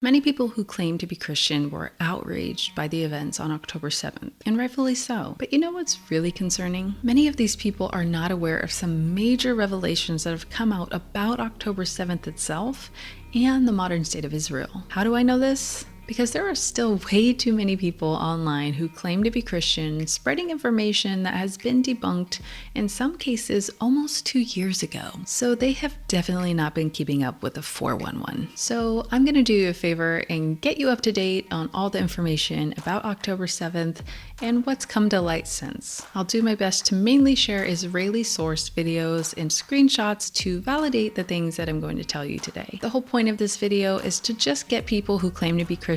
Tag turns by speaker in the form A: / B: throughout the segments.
A: Many people who claim to be Christian were outraged by the events on October 7th, and rightfully so. But you know what's really concerning? Many of these people are not aware of some major revelations that have come out about October 7th itself and the modern state of Israel. How do I know this? Because there are still way too many people online who claim to be Christian, spreading information that has been debunked, in some cases, almost 2 years ago. So they have definitely not been keeping up with the 411. So I'm going to do you a favor and get you up to date on all the information about October 7th and what's come to light since. I'll do my best to mainly share Israeli-sourced videos and screenshots to validate the things that I'm going to tell you today. The whole point of this video is to just get people who claim to be Christian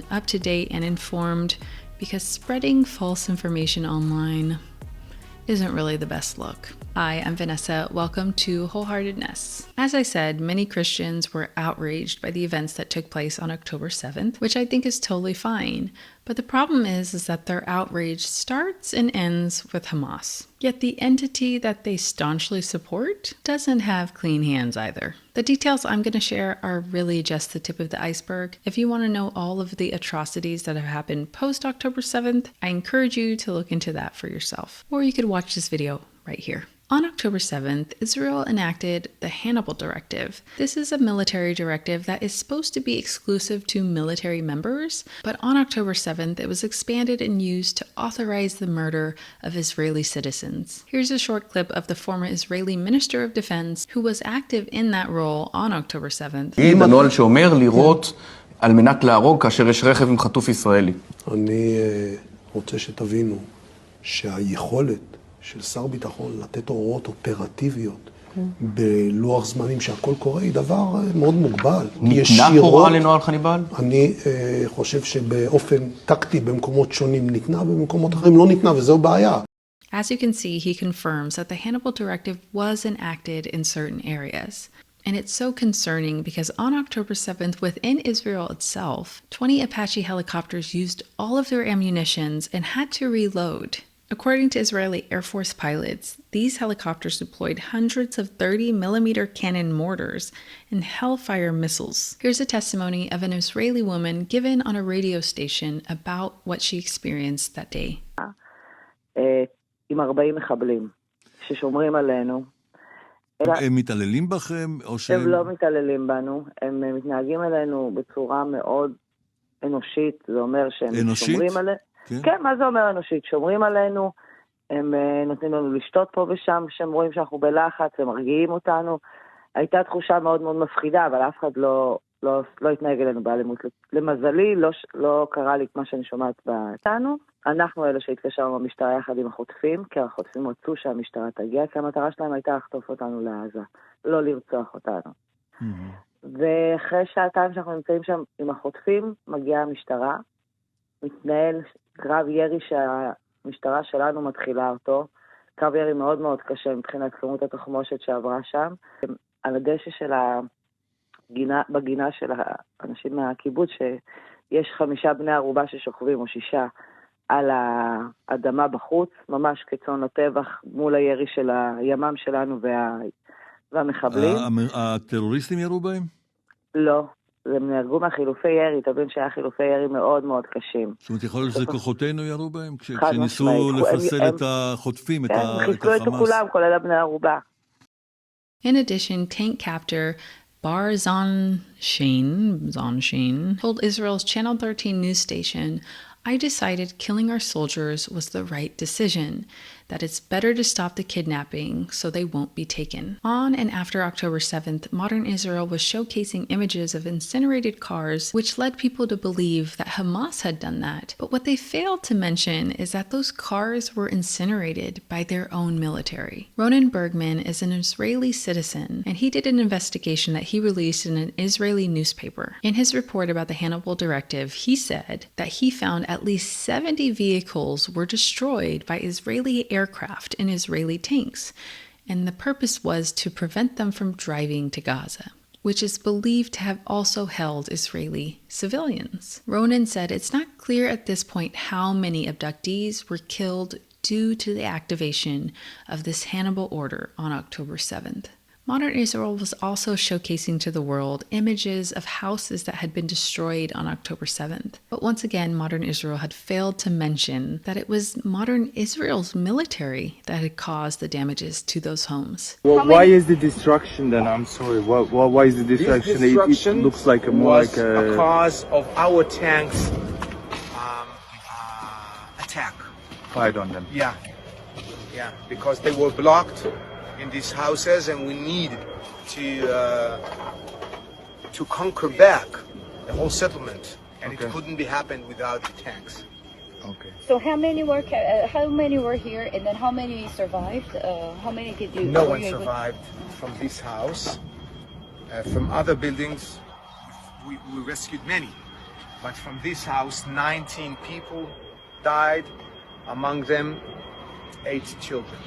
A: up to date and informed, because spreading false information online isn't really the best look. Hi, I'm Vanessa. Welcome to Wholeheartedness. As I said, many Christians were outraged by the events that took place on October 7th, which I think is totally fine. But the problem is that their outrage starts and ends with Hamas. Yet the entity that they staunchly support doesn't have clean hands either. The details I'm going to share are really just the tip of the iceberg. If you want to know all of the atrocities that have happened post-October 7th, I encourage you to look into that for yourself. Or you could watch this video right here. On October 7th, Israel enacted the Hannibal Directive. This is a military directive that is supposed to be exclusive to military members, but on October 7th, it was expanded and used to authorize the murder of Israeli citizens. Here's a short clip of the former Israeli Minister of Defense who was active in that role on October 7th.
B: הנוהל שאומר לירות על מנת להרוג כאשר יש רכב עם חטוף ישראלי.
C: אני רוצה שתבינו שהיכולת של שר ביטחון לתת הוראות אופרטיביות בלוח זמנים שהכל קורה היא דבר מאוד מוגבל.
B: ניתנה הוראה לנוהל חניבל?
C: אני חושב שבאופן טקטי במקומות שונים ניתנה, במקומות אחרים לא ניתנה, וזו בעיה.
A: As you can see, he confirms that the Hannibal Directive was enacted in certain areas. And it's so concerning because on October 7th, within Israel itself, 20 Apache helicopters used all of their ammunitions and had to reload. According to Israeli Air Force pilots, these helicopters deployed hundreds of 30mm cannon mortars and Hellfire missiles. Here's a testimony of an Israeli woman given on a radio station about what she experienced that day.
D: עם 40 מחבלים ששומרים עלינו.
E: הם מתעללים בכם או שהם...
D: הם לא מתעללים בנו, הם מתנהגים עלינו בצורה מאוד אנושית, זה אומר שהם שומרים עלינו. כן, מה זה אומר אנושית? שומרים עלינו, הם נותנים לנו לשתות פה ושם, שהם רואים שאנחנו בלחץ, הם מרגיעים אותנו. הייתה תחושה מאוד מאוד מפחידה, אבל אף אחד לא התנהג אלינו באלימות. למזלי, לא קרה לי מה שאני שומעת בתנו. אנחנו אלה שהתקשרנו במשטרה יחד עם החוטפים, כי החוטפים רצו שהמשטרה תגיע, כי המטרה שלהם הייתה לחטוף אותנו לעזה, לא לרצוח אותנו. ואחרי שעתיים שאנחנו נמצאים שם עם החוטפים, מגיעה המשטרה, מתנהל קרב ירי שהמשטרה שלנו מתחילה אותו, קרב ירי מאוד מאוד קשה מבחינת כמות התחמושת שעברה שם. על הדשא של בגינה של האנשים מהקיבוץ, שיש 5 בני ערובה ששוכבים או 6 על האדמה בחוץ, ממש כצאן לטבח מול הירי של הימ"מ שלנו והמחבלים.
E: הטרוריסטים ירו בהם?
D: לא. הם נהרגו מהחילופי ירי, תבין שהיה חילופי ירי מאוד מאוד קשים.
E: זאת אומרת, יכול להיות שזה כוחותינו ירו בהם? כשניסו לפסל את החוטפים, את החמאס.
D: הם חיסלו את כולם, כולל הבני ערובה.
A: In addition, tank captor Bar Zanshain told Israel's Channel 13 news station, "I decided killing our soldiers was the right decision, that it's better to stop the kidnapping so they won't be taken." On and after October 7th, modern Israel was showcasing images of incinerated cars, which led people to believe that Hamas had done that. But what they failed to mention is that those cars were incinerated by their own military. Ronen Bergman is an Israeli citizen, and he did an investigation that he released in an Israeli newspaper. In his report about the Hannibal Directive, he said that he found at least 70 vehicles were destroyed by Israeli aircraft and Israeli tanks, and the purpose was to prevent them from driving to Gaza, which is believed to have also held Israeli civilians. Ronen said it's not clear at this point how many abductees were killed due to the activation of this Hannibal order on October 7th. Modern Israel was also showcasing to the world images of houses that had been destroyed on October 7th. But once again, modern Israel had failed to mention that it was modern Israel's military that had caused the damages to those homes.
F: Well, why is the destruction then? I'm sorry. Why is the destruction? It looks like a
G: cause of our tanks attack.
F: Fired on them.
G: Yeah, because they were blocked in these houses, and we needed to conquer back the whole settlement, and it couldn't be happened without the tanks.
F: Okay.
H: So how many were here, and then how many survived? How many did you?
G: No one survived from this house. From other buildings, we rescued many, but from this house, 19 people died. Among them, 8 children.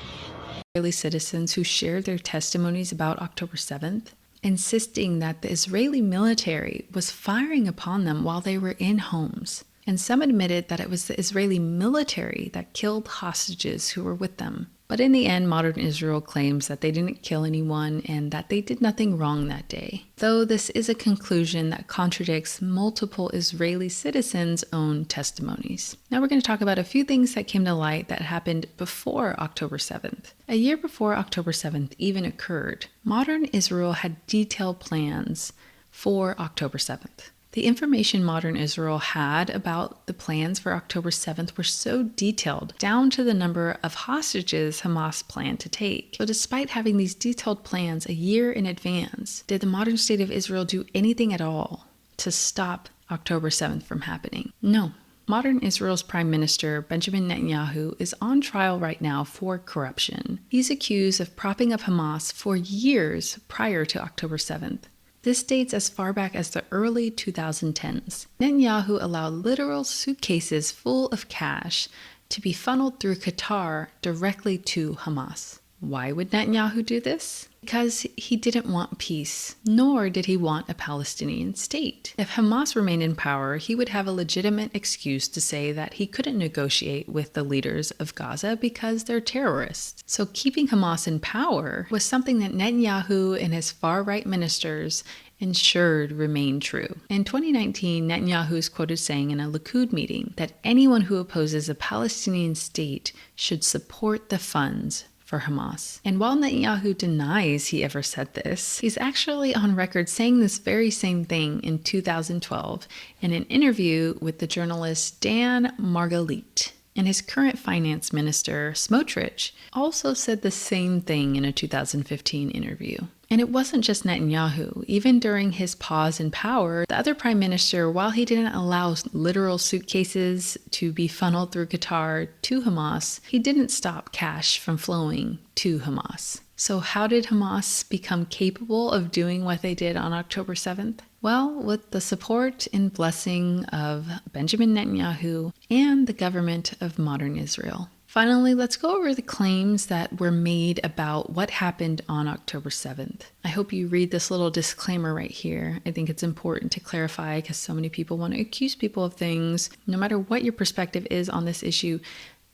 A: Israeli citizens who shared their testimonies about October 7th, insisting that the Israeli military was firing upon them while they were in homes. And some admitted that it was the Israeli military that killed hostages who were with them. But in the end, modern Israel claims that they didn't kill anyone and that they did nothing wrong that day. Though this is a conclusion that contradicts multiple Israeli citizens' own testimonies. Now we're going to talk about a few things that came to light that happened before October 7th. A year before October 7th even occurred, modern Israel had detailed plans for October 7th. The information modern Israel had about the plans for October 7th were so detailed, down to the number of hostages Hamas planned to take. So despite having these detailed plans a year in advance, did the modern state of Israel do anything at all to stop October 7th from happening? No. Modern Israel's Prime Minister, Benjamin Netanyahu, is on trial right now for corruption. He's accused of propping up Hamas for years prior to October 7th. This dates as far back as the early 2010s. Netanyahu allowed literal suitcases full of cash to be funneled through Qatar directly to Hamas. Why would Netanyahu do this? Because he didn't want peace, nor did he want a Palestinian state. If Hamas remained in power, he would have a legitimate excuse to say that he couldn't negotiate with the leaders of Gaza because they're terrorists. So keeping Hamas in power was something that Netanyahu and his far-right ministers ensured remained true. In 2019, Netanyahu is quoted saying in a Likud meeting that anyone who opposes a Palestinian state should support the funds for Hamas. And while Netanyahu denies he ever said this, he's actually on record saying this very same thing in 2012 in an interview with the journalist Dan Margalit. And his current finance minister, Sabotage, also said the same thing in a 2015 interview. And it wasn't just Netanyahu. Even during his pause in power, the other prime minister, while he didn't allow literal suitcases to be funneled through Qatar to Hamas, he didn't stop cash from flowing to Hamas. So how did Hamas become capable of doing what they did on October 7th? Well, with the support and blessing of Benjamin Netanyahu and the government of modern Israel. Finally, let's go over the claims that were made about what happened on October 7th. I hope you read this little disclaimer right here. I think it's important to clarify because so many people want to accuse people of things. No matter what your perspective is on this issue,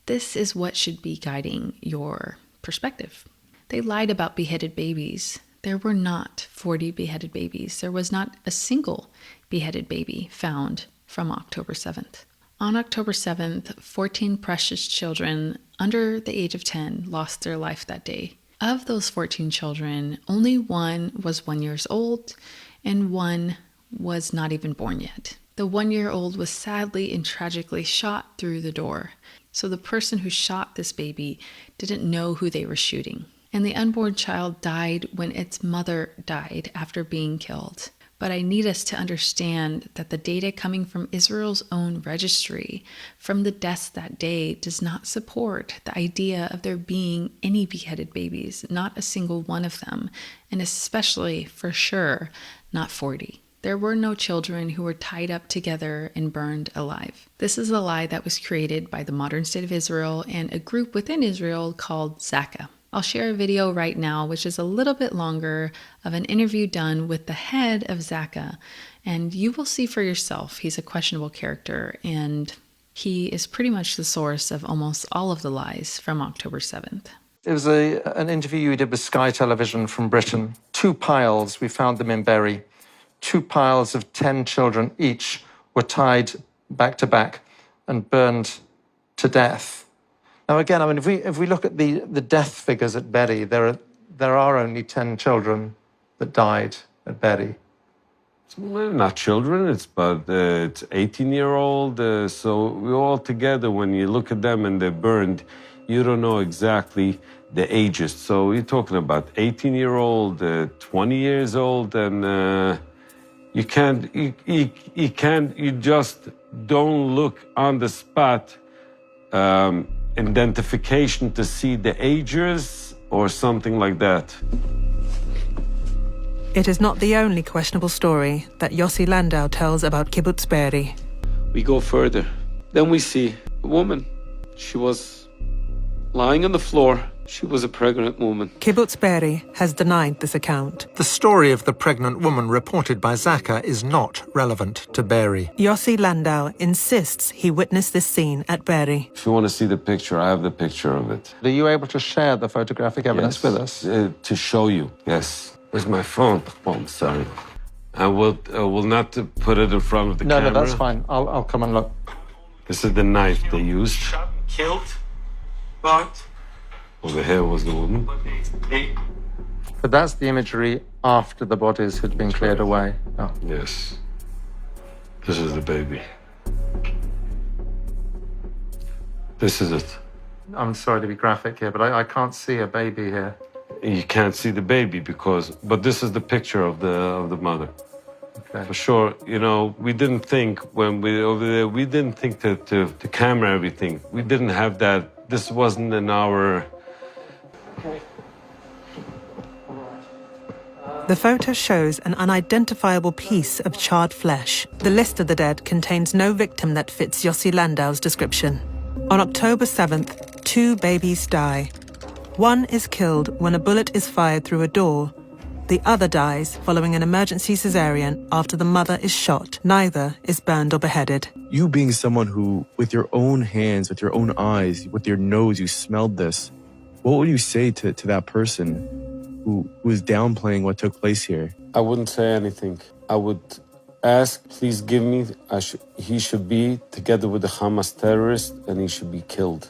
A: this is what should be guiding your perspective. They lied about beheaded babies. There were not 40 beheaded babies. There was not a single beheaded baby found from October 7th. On October 7th, 14 precious children under the age of 10 lost their life that day. Of those 14 children, only one was 1 year old and one was not even born yet. The 1-year-old was sadly and tragically shot through the door. So the person who shot this baby didn't know who they were shooting. And the unborn child died when its mother died after being killed. But I need us to understand that the data coming from Israel's own registry from the deaths that day does not support the idea of there being any beheaded babies, not a single one of them, and especially, for sure, not 40. There were no children who were tied up together and burned alive. This is a lie that was created by the modern state of Israel and a group within Israel called Zaka. I'll share a video right now, which is a little bit longer, of an interview done with the head of Zaka, and you will see for yourself. He's a questionable character, and he is pretty much the source of almost all of the lies from October 7th.
I: It was an interview you did with Sky Television from Britain. 2 piles, we found them in Bury. 2 piles of 10 children each were tied back to back and burned to death. Now, again, I mean, if we look at the death figures at Bury, there are only 10 children that died at Bury.
J: Well, not children, it's 18-year-old. So we all together, when you look at them and they're burned, you don't know exactly the ages. So you're talking about 18-year-old, 20 years old, and you just don't look on the spot identification to see the ages or something like that.
K: It is not the only questionable story that Yossi Landau tells about Kibbutz Be'eri.
L: We go further. Then we see a woman. She was lying on the floor. She was a pregnant woman.
K: Kibbutz Be'eri has denied this account.
M: The story of the pregnant woman reported by Zaka is not relevant to Be'eri.
K: Yossi Landau insists he witnessed this scene at Be'eri.
J: If you want to see the picture, I have the picture of it.
I: Are you able to share the photographic evidence with us?
J: To show you, yes. Where's my phone? Oh, I'm sorry. I will not put it in front of the camera.
I: No, that's fine. I'll come and look.
J: This is the knife they used.
L: Shot and killed, but...
J: Over here was the woman.
I: But that's the imagery after the bodies had been cleared away. Oh.
J: Yes. This is the baby. This is it.
I: I'm sorry to be graphic here, but I can't see a baby here.
J: You can't see the baby but this is the picture of the mother.
I: Okay.
J: For sure, you know, we didn't think when we over there, we didn't think to camera everything. We didn't have that. This wasn't in our...
K: The photo shows an unidentifiable piece of charred flesh. The list of the dead contains no victim that fits Yossi Landau's description. On October 7th, 2 babies die. One is killed when a bullet is fired through a door. The other dies following an emergency cesarean after the mother is shot. Neither is burned or beheaded.
F: You being someone who, with your own hands, with your own eyes, with your nose, you smelled this, what would you say to that person who is downplaying what took place here?
J: I wouldn't say anything. I would ask, please give me, he should be together with the Hamas terrorist and he should be killed.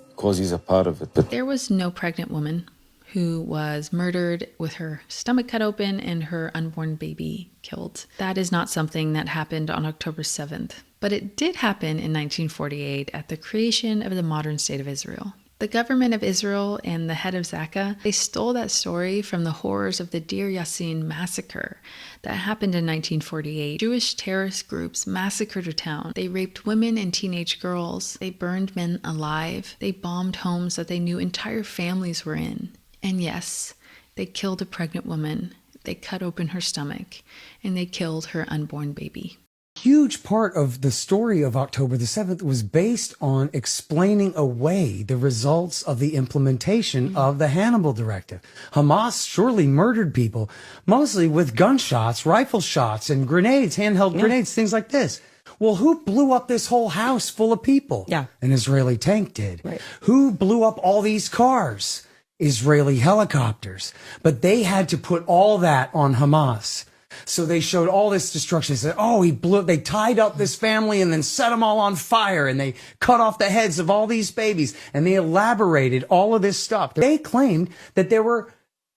J: Because he's a part of it.
A: There was no pregnant woman who was murdered with her stomach cut open and her unborn baby killed. That is not something that happened on October 7th. But it did happen in 1948 at the creation of the modern state of Israel. The government of Israel and the head of Zaka, they stole that story from the horrors of the Deir Yassin massacre that happened in 1948. Jewish terrorist groups massacred a town. They raped women and teenage girls. They burned men alive. They bombed homes that they knew entire families were in. And yes, they killed a pregnant woman. They cut open her stomach, and they killed her unborn baby.
N: Huge part of the story of October the 7th was based on explaining away the results of the implementation of the Hannibal Directive. Hamas surely murdered people, mostly with gunshots, rifle shots, and grenades, handheld grenades, things like this. Well, who blew up this whole house full of people?
O: Yeah.
N: An Israeli tank did.
O: Right.
N: Who blew up all these cars? Israeli helicopters. But they had to put all that on Hamas. So they showed all this destruction. They said, oh, they tied up this family and then set them all on fire, and they cut off the heads of all these babies, and they elaborated all of this stuff. They claimed that there were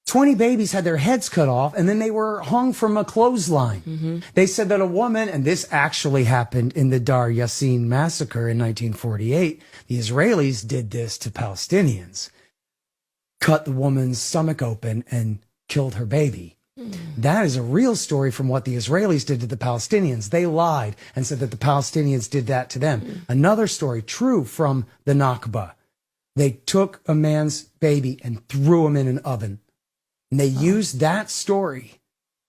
N: 20 babies had their heads cut off, and then they were hung from a clothesline. Mm-hmm. They said that a woman, and this actually happened in the Deir Yassin massacre in 1948, the Israelis did this to Palestinians, cut the woman's stomach open and killed her baby. That is a real story from what the Israelis did to the Palestinians. They lied and said that the Palestinians did that to them. Another story, true, from the Nakba. They took a man's baby and threw him in an oven. And they used that story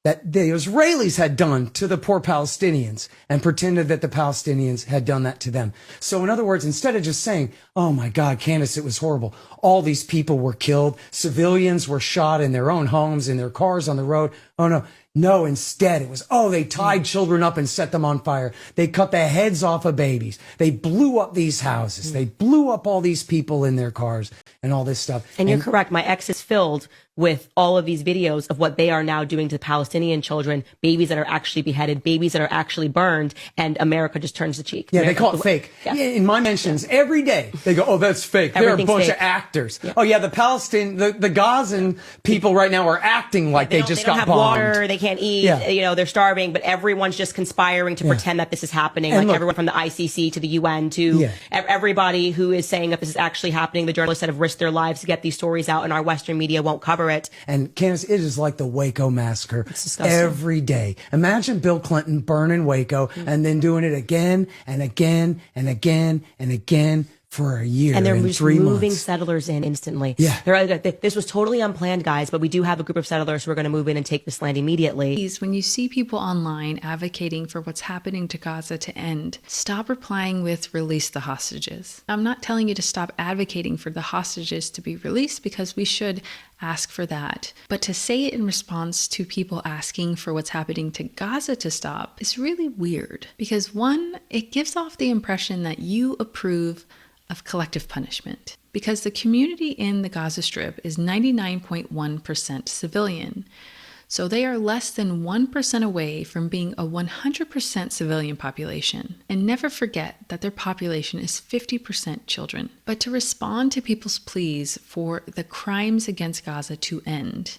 N: that the Israelis had done to the poor Palestinians and pretended that the Palestinians had done that to them. So in other words, instead of just saying, oh my God, Candace, it was horrible. All these people were killed. Civilians were shot in their own homes, in their cars on the road. Oh no, No, instead it was, they tied children up and set them on fire. They cut the heads off of babies. They blew up these houses. They blew up all these people in their cars and all this stuff.
O: And you're correct. My ex is filled with all of these videos of what they are now doing to Palestinian children, babies that are actually beheaded, babies that are actually burned, and America just turns the cheek.
N: Yeah,
O: America,
N: they call it fake. Yeah. In my mentions, every day, they go, that's fake. They're a bunch of actors. Yeah. Oh, yeah, the Gazan people right now are acting like they just got bombed.
O: They don't have water, they can't eat, they're starving, but everyone's just conspiring to pretend that this is happening. And like everyone from the ICC to the UN to everybody who is saying that this is actually happening. The journalists that have risked their lives to get these stories out, and our Western media won't cover it.
N: And Candace, it is like the Waco massacre every day. Imagine Bill Clinton burning Waco and then doing it again and again and again and again for a year
O: and they're
N: in
O: just
N: 3 months.
O: moving settlers in instantly.
N: Yeah.
O: This was totally unplanned, guys, but we do have a group of settlers who are going to move in and take this land immediately.
A: Please, when you see people online advocating for what's happening to Gaza to end, stop replying with release the hostages. I'm not telling you to stop advocating for the hostages to be released, because we should ask for that. But to say it in response to people asking for what's happening to Gaza to stop is really weird, because one, it gives off the impression that you approve of collective punishment, because the community in the Gaza Strip is 99.1% civilian. So they are less than 1% away from being a 100% civilian population. And never forget that their population is 50% children. But to respond to people's pleas for the crimes against Gaza to end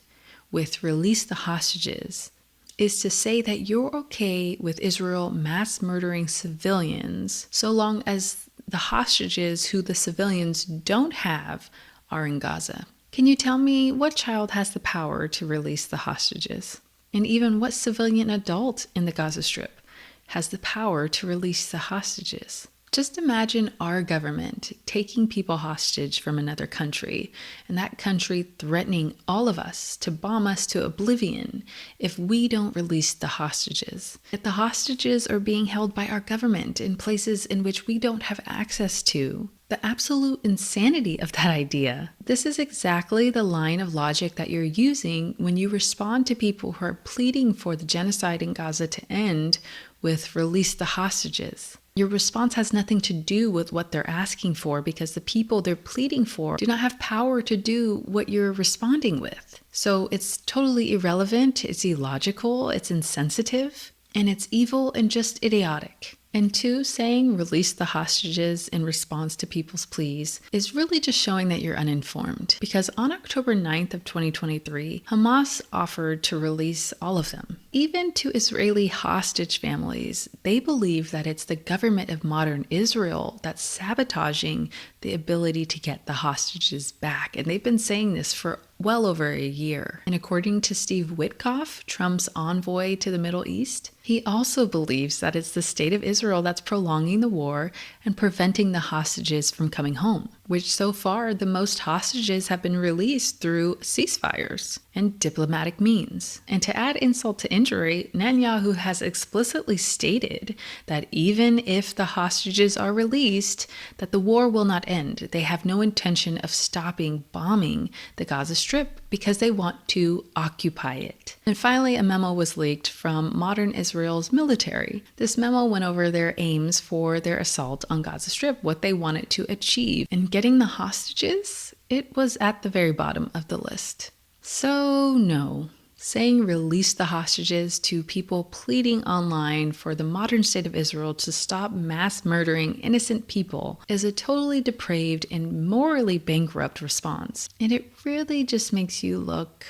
A: with release the hostages is to say that you're okay with Israel mass murdering civilians so long as the hostages who the civilians don't have are in Gaza. Can you tell me what child has the power to release the hostages? And even what civilian adult in the Gaza Strip has the power to release the hostages? Just imagine our government taking people hostage from another country, and that country threatening all of us to bomb us to oblivion if we don't release the hostages. Yet the hostages are being held by our government in places in which we don't have access to. The absolute insanity of that idea. This is exactly the line of logic that you're using when you respond to people who are pleading for the genocide in Gaza to end with release the hostages. Your response has nothing to do with what they're asking for, because the people they're pleading for do not have power to do what you're responding with. So it's totally irrelevant, it's illogical, it's insensitive, and it's evil and just idiotic. And two, saying release the hostages in response to people's pleas is really just showing that you're uninformed. Because on October 9th of 2023, Hamas offered to release all of them. Even to Israeli hostage families, they believe that it's the government of modern Israel that's sabotaging the ability to get the hostages back. And they've been saying this for well over a year. And according to Steve Witkoff, Trump's envoy to the Middle East, he also believes that it's the state of Israel that's prolonging the war and preventing the hostages from coming home, which so far the most hostages have been released through ceasefires and diplomatic means. And to add insult to injury, Netanyahu has explicitly stated that even if the hostages are released, that the war will not end. They have no intention of stopping bombing the Gaza Strip because they want to occupy it. And finally, a memo was leaked from modern Israel's military. This memo went over their aims for their assault on Gaza Strip, what they wanted to achieve. And getting the hostages, it was at the very bottom of the list. So no, saying release the hostages to people pleading online for the modern state of Israel to stop mass murdering innocent people is a totally depraved and morally bankrupt response. And it really just makes you look,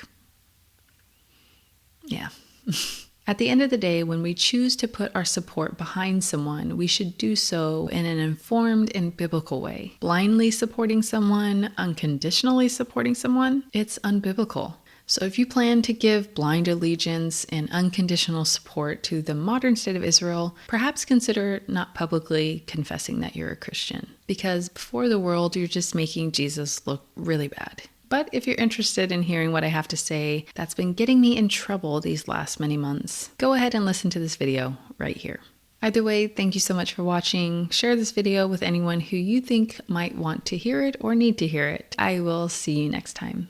A: At the end of the day, when we choose to put our support behind someone, we should do so in an informed and biblical way. Blindly supporting someone, unconditionally supporting someone, it's unbiblical. So if you plan to give blind allegiance and unconditional support to the modern state of Israel, perhaps consider not publicly confessing that you're a Christian. Because before the world, you're just making Jesus look really bad. But if you're interested in hearing what I have to say that's been getting me in trouble these last many months, go ahead and listen to this video right here. Either way, thank you so much for watching. Share this video with anyone who you think might want to hear it or need to hear it. I will see you next time.